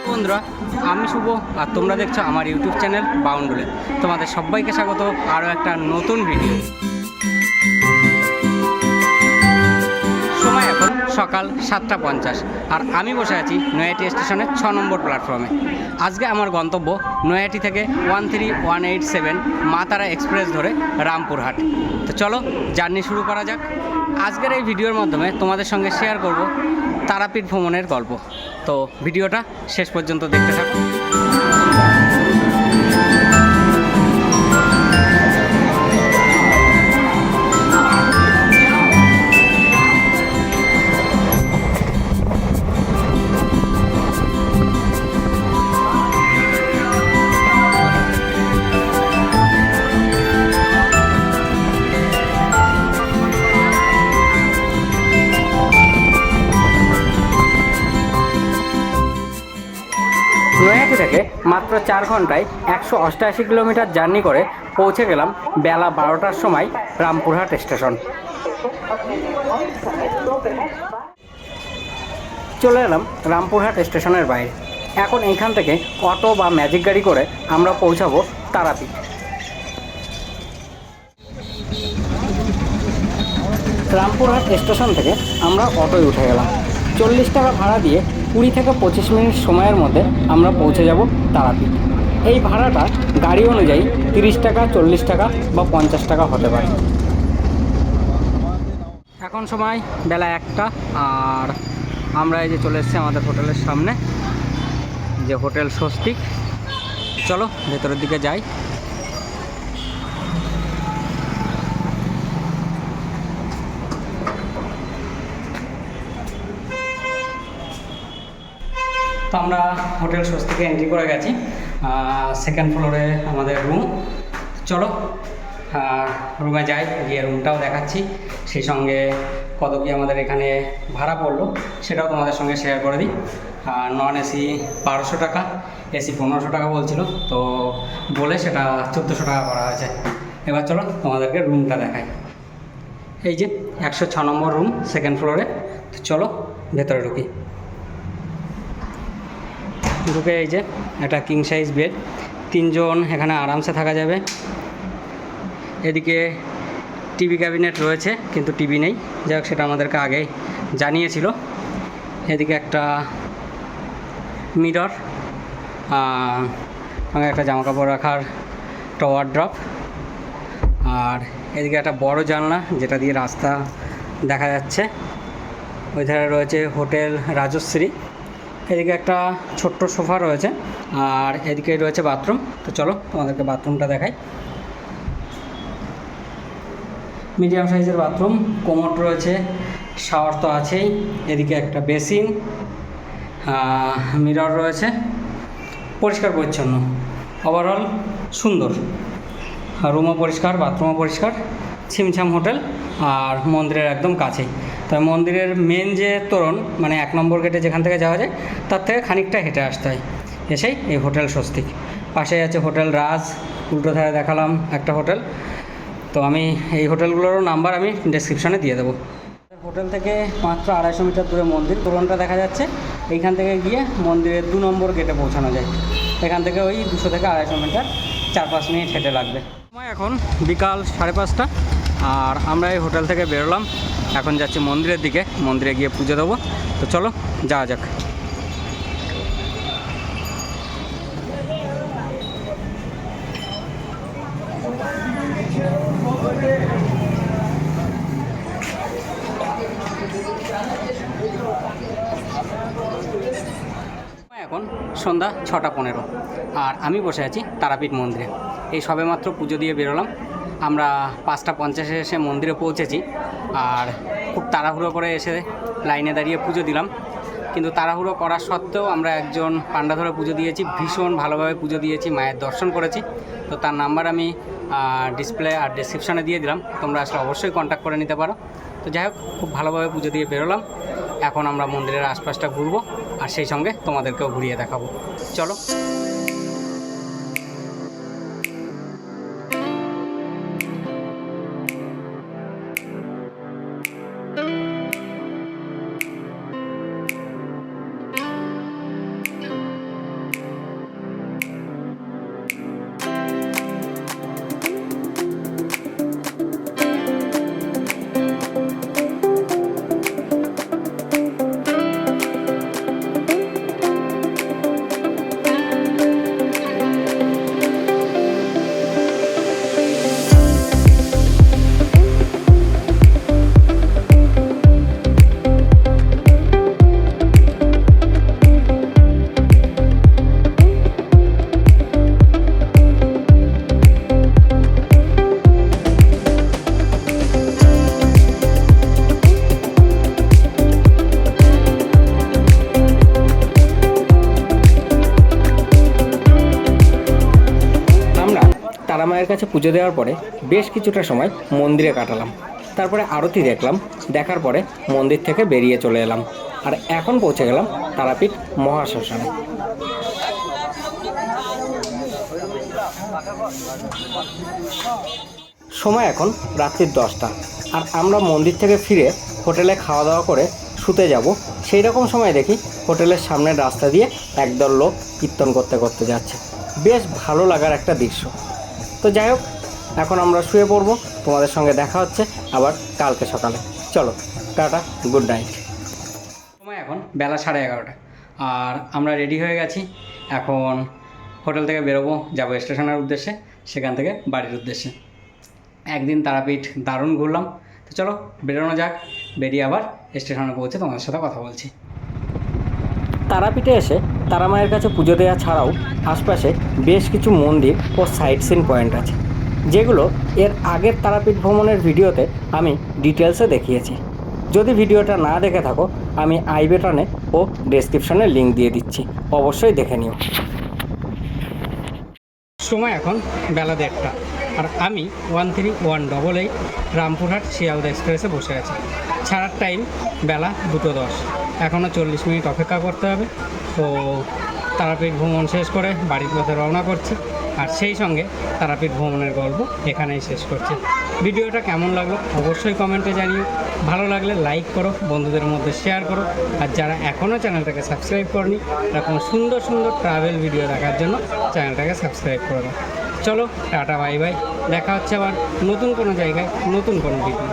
বন্ধুরা, আমি শুভ আর তোমরা দেখছো আমার ইউটিউব চ্যানেল বাউন্ডুলে। তোমাদের সবাইকে স্বাগত আরও একটা নতুন ভিডিও। সময় এখন সকাল 7:50 আর আমি বসে আছি নৈহাটি স্টেশনের 6 নম্বর প্ল্যাটফর্মে। আজকে আমার গন্তব্য নৈহাটি থেকে 13187 মা তারা এক্সপ্রেস ধরে রামপুরহাট। তো চলো জার্নি শুরু করা যাক। আজকের এই ভিডিওর মাধ্যমে তোমাদের সঙ্গে শেয়ার করব তারাপীঠ ভ্রমণের গল্প। তো ভিডিওটা শেষ পর্যন্ত দেখতে থাকো। নৈহাটি থেকে মাত্র 4 ঘন্টায় 188 কিলোমিটার জার্নি করে পৌঁছে গেলাম বেলা 12টার সময় রামপুরহাট স্টেশন। চলে এলাম রামপুরহাট স্টেশনের বাইরে। এখন এইখান থেকে অটো বা ম্যাজিক গাড়ি করে আমরা পৌঁছাবো তারাপীঠ। রামপুরহাট স্টেশন থেকে আমরা অটোয় উঠে গেলাম। 40 টাকা ভাড়া দিয়ে 20 থেকে 25 মিনিট সময়ের মধ্যে আমরা পৌঁছে যাব তারাপীঠ। এই ভাড়াটা গাড়ি অনুযায়ী 30 টাকা, 40 টাকা বা 50 টাকা হতে পারে। এখন সময় বেলা 1টা আর আমরা এই যে চলে এসেছি আমাদের হোটেলের সামনে, যে হোটেল স্বস্তিক। চলো ভেতরের দিকে যাই। তো আমরা হোটেল স্বস্তিকে এন্ট্রি করে গেছি। সেকেন্ড ফ্লোরে আমাদের রুম। চলো রুমে যাই, গিয়ে রুমটাও দেখাচ্ছি, সেই সঙ্গে কত কি আমাদের এখানে ভাড়া পড়লো সেটাও তোমাদের সঙ্গে শেয়ার করে দিই। নন এসি 1200 টাকা, এসি 1500 টাকা বলছিল, তো বলে সেটা 1400 টাকা করা হয়েছে। এবার চলো তোমাদেরকে রুমটা দেখাই। এই যে 106 নম্বর রুম সেকেন্ড ফ্লোরে। তো চলো ভেতরে ঢুকি। ঢুকে এই যে একটা কিং সাইজ বেড, 3 জন এখানে আরামসে থাকা যাবে। এদিকে টিভি ক্যাবিনেট রয়েছে কিন্তু টিভি নেই, যাই হোক সেটা আমাদেরকে আগেই জানিয়েছিল। এদিকে একটা মিরর, সঙ্গে একটা জামাকাপড় রাখার একটা ওয়ার্ড্রপ, আর এদিকে একটা বড় জানলা যেটা দিয়ে রাস্তা দেখা যাচ্ছে। ওই ধারে রয়েছে হোটেল রাজশ্রী। এদিকে একটা ছোট্ট সোফা রয়েছে আর এদিকে রয়েছে বাথরুম। তো চলো তোমাদেরকে বাথরুমটা দেখাই। মিডিয়াম সাইজের বাথরুম, কোমোড রয়েছে, শাওয়ার তো আছেই। এদিকে একটা বেসিন, মিরর রয়েছে, পরিষ্কার পরিচ্ছন্ন, ওভারঅল সুন্দর। রুমও পরিষ্কার, বাথরুমও পরিষ্কার, ছিমছাম হোটেল আর মন্দিরের একদম কাছেই। তবে মন্দিরের মেন যে তোরণ, মানে 1 নম্বর গেটে যেখান থেকে যাওয়া যায় তার থেকে খানিকটা হেঁটে আসতে হয়, এসেই এই হোটেল স্বস্তিক। পাশেই আছে হোটেল রাজ, উল্টো ধারে দেখালাম একটা হোটেল। তো আমি এই হোটেলগুলোরও নাম্বার আমি ডেসক্রিপশনে দিয়ে দেবো। হোটেল থেকে মাত্র 250 মিটার দূরে মন্দির তোরণটা দেখা যাচ্ছে। এইখান থেকে গিয়ে মন্দিরের 2 নম্বর গেটে পৌঁছানো যায়। এখান থেকে ওই 200 থেকে 250 মিটার, 4-5 মিনিট হেঁটে লাগবে। সময় এখন বিকাল 5:30 আর আমরা এই হোটেল থেকে বেরোলাম, এখন যাচ্ছি মন্দিরের দিকে। মন্দিরে গিয়ে পুজো দেবো। তো চলো যাওয়া যাক। এখন সন্ধ্যা 6:15 আর আমি বসে আছি তারাপীঠ মন্দিরে। এই সবেমাত্র পুজো দিয়ে বেরোলাম। আমরা 5:50 এসে মন্দিরে পৌঁছেছি আর খুব তাড়াহুড়ো করে এসে লাইনে দাঁড়িয়ে পুজো দিলাম। কিন্তু তাড়াহুড়ো করা সত্ত্বেও আমরা একজন পান্ডা ধরে পুজো দিয়েছি, ভীষণ ভালোভাবে পুজো দিয়েছি, মায়ের দর্শন করেছি। তো তার নাম্বার আমি ডিসপ্লে আর ডেসক্রিপশানে দিয়ে দিলাম, তোমরা আসলে অবশ্যই কন্ট্যাক্ট করে নিতে পারো। তো যাই হোক, খুব ভালোভাবে পুজো দিয়ে বেরোলাম। এখন আমরা মন্দিরের আশপাশটা ঘুরবো। আর সেই সঙ্গে তোমাদেরকেও ঘুরিয়ে দেখাবো। চলো। তারা মায়ের কাছে পুজো দেওয়ার পরে বেশ কিছুটা সময় মন্দিরে কাটালাম, তারপরে আরতি দেখলাম, দেখার পরে মন্দির থেকে বেরিয়ে চলে এলাম। আর এখন পৌঁছে গেলাম তারাপীঠ মহাশ্মশানে। সময় এখন রাত্রির 10টা, আর আমরা মন্দির থেকে ফিরে হোটেলে খাওয়া দাওয়া করে শুতে যাব। সেই রকম সময় দেখি হোটেলের সামনের রাস্তা দিয়ে একদল লোক কীর্তন করতে করতে যাচ্ছে। বেশ ভালো লাগার একটা দৃশ্য। তো যাই হোক, এখন আমরা শুয়ে পড়বো। তোমাদের সঙ্গে দেখা হচ্ছে আবার কালকে সকালে। চলো, টাটা, গুড নাইট। সময় এখন বেলা 11:30, আর আমরা রেডি হয়ে গেছি। এখন হোটেল থেকে বেরোবো, যাবো স্টেশনের উদ্দেশ্যে, সেখান থেকে বাড়ির উদ্দেশ্যে। একদিন তারাপীঠ দারুণ ঘুরলাম। তো চলো বেরোনো যাক, বেরিয়ে আবার স্টেশনে পৌঁছে তোমাদের সাথে কথা বলছি। তারাপীঠে এসে তারা মায়ের কাছে পুজো দেওয়া ছাড়াও আশপাশে বেশ কিছু মন্দির ও সাইট সিন পয়েন্ট আছে, যেগুলো এর আগের তারাপীঠ ভ্রমণের ভিডিওতে আমি ডিটেলসে দেখিয়েছি। যদি ভিডিওটা না দেখে থাকো, আমি আই বাটনে ও ডেসক্রিপশনে লিঙ্ক দিয়ে দিচ্ছি, অবশ্যই দেখে নিও। সময় এখন বেলা 1:30, আর আমি 13188 রামপুরহাট শিয়ালদা এক্সপ্রেসে বসে আছি। ছাড়ার টাইম বেলা 2:10, এখনও 40 মিনিট অপেক্ষা করতে হবে। তো তারাপীঠ ভ্রমণ শেষ করে বাড়ির পথে রওনা করছি, আর সেই সঙ্গে তারাপীঠ ভ্রমণের গল্প এখানেই শেষ করছি। ভিডিওটা কেমন লাগলো অবশ্যই কমেন্টে জানিও। ভালো লাগলে লাইক করো, বন্ধুদের মধ্যে শেয়ার করো, আর যারা এখনও চ্যানেলটাকে সাবস্ক্রাইব করনি, এরকম সুন্দর সুন্দর ট্রাভেল ভিডিও দেখার জন্য চ্যানেলটাকে সাবস্ক্রাইব করে দাও। চলো টাটা, বাই বাই। দেখা হচ্ছে আবার নতুন কোনো জায়গায়, নতুন কোনো ভিডিও।